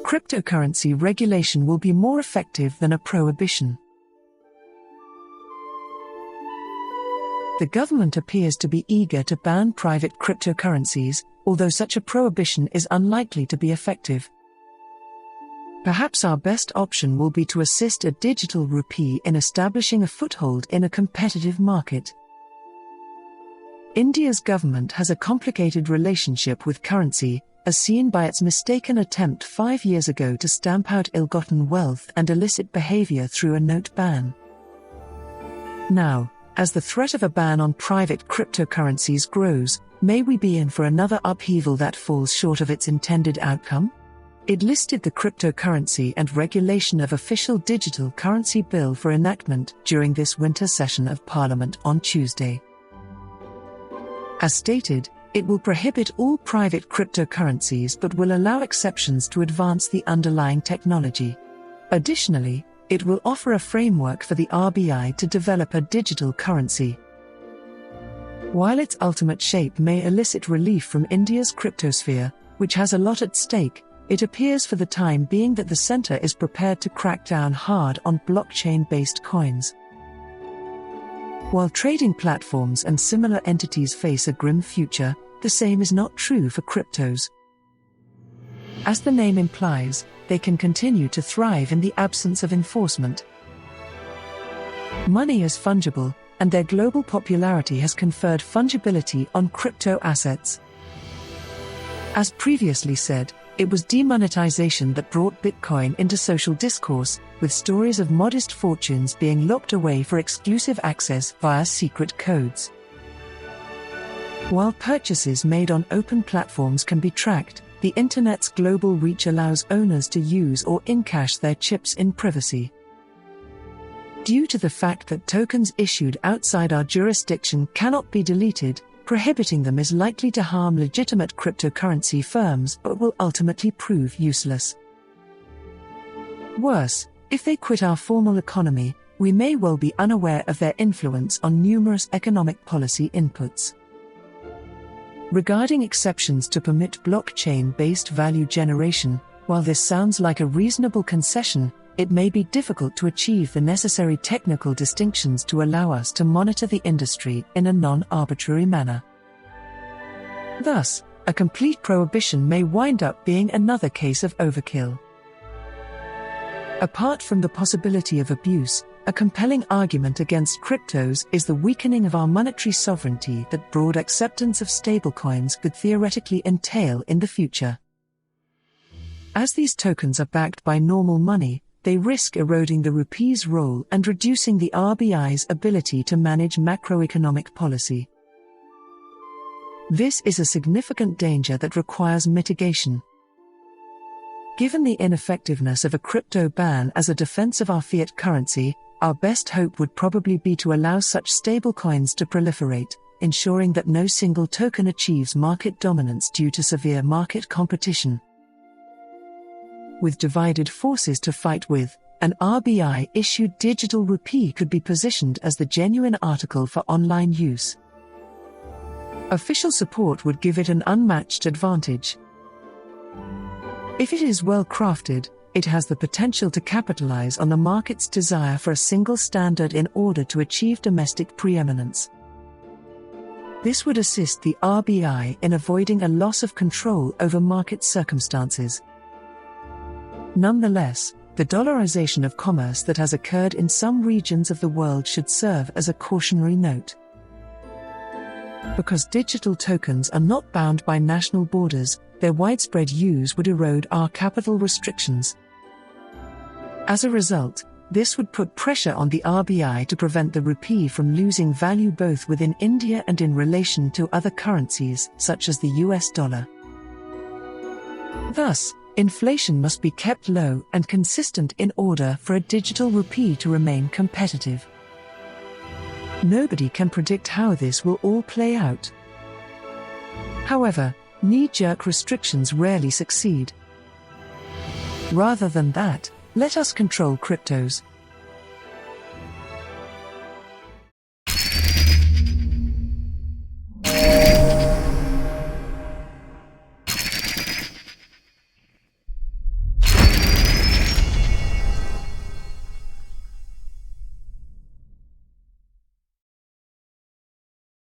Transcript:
cryptocurrency regulation will be more effective than a prohibition. The government appears to be eager to ban private cryptocurrencies, although such a prohibition is unlikely to be effective. Perhaps our best option will be to assist a digital rupee in establishing a foothold in a competitive market. India's government has a complicated relationship with currency, as seen by its mistaken attempt 5 years ago to stamp out ill-gotten wealth and illicit behaviour through a note ban. Now, as the threat of a ban on private cryptocurrencies grows, may we be in for another upheaval that falls short of its intended outcome? It listed the cryptocurrency and regulation of official digital currency bill for enactment during this winter session of Parliament on Tuesday. As stated, it will prohibit all private cryptocurrencies but will allow exceptions to advance the underlying technology. Additionally, it will offer a framework for the RBI to develop a digital currency. While its ultimate shape may elicit relief from India's cryptosphere, which has a lot at stake, it appears for the time being that the centre is prepared to crack down hard on blockchain-based coins. While trading platforms and similar entities face a grim future, the same is not true for cryptos. As the name implies, they can continue to thrive in the absence of enforcement. Money is fungible, and their global popularity has conferred fungibility on crypto assets. As previously said, it was demonetization that brought Bitcoin into social discourse, with stories of modest fortunes being locked away for exclusive access via secret codes. While purchases made on open platforms can be tracked, the Internet's global reach allows owners to use or encash their chips in privacy. Due to the fact that tokens issued outside our jurisdiction cannot be deleted, prohibiting them is likely to harm legitimate cryptocurrency firms but will ultimately prove useless. Worse, if they quit our formal economy, we may well be unaware of their influence on numerous economic policy inputs. Regarding exceptions to permit blockchain-based value generation, while this sounds like a reasonable concession, it may be difficult to achieve the necessary technical distinctions to allow us to monitor the industry in a non-arbitrary manner. Thus, a complete prohibition may wind up being another case of overkill. Apart from the possibility of abuse, a compelling argument against cryptos is the weakening of our monetary sovereignty that broad acceptance of stablecoins could theoretically entail in the future. As these tokens are backed by normal money, they risk eroding the rupee's role and reducing the RBI's ability to manage macroeconomic policy. This is a significant danger that requires mitigation. Given the ineffectiveness of a crypto ban as a defense of our fiat currency, our best hope would probably be to allow such stablecoins to proliferate, ensuring that no single token achieves market dominance due to severe market competition. With divided forces to fight with, an RBI-issued digital rupee could be positioned as the genuine article for online use. Official support would give it an unmatched advantage. If it is well crafted, it has the potential to capitalize on the market's desire for a single standard in order to achieve domestic preeminence. This would assist the RBI in avoiding a loss of control over market circumstances. Nonetheless, the dollarization of commerce that has occurred in some regions of the world should serve as a cautionary note. Because digital tokens are not bound by national borders, their widespread use would erode our capital restrictions. As a result, this would put pressure on the RBI to prevent the rupee from losing value both within India and in relation to other currencies, such as the US dollar. Thus, inflation must be kept low and consistent in order for a digital rupee to remain competitive. Nobody can predict how this will all play out. However, knee-jerk restrictions rarely succeed. Rather than that, let us control cryptos,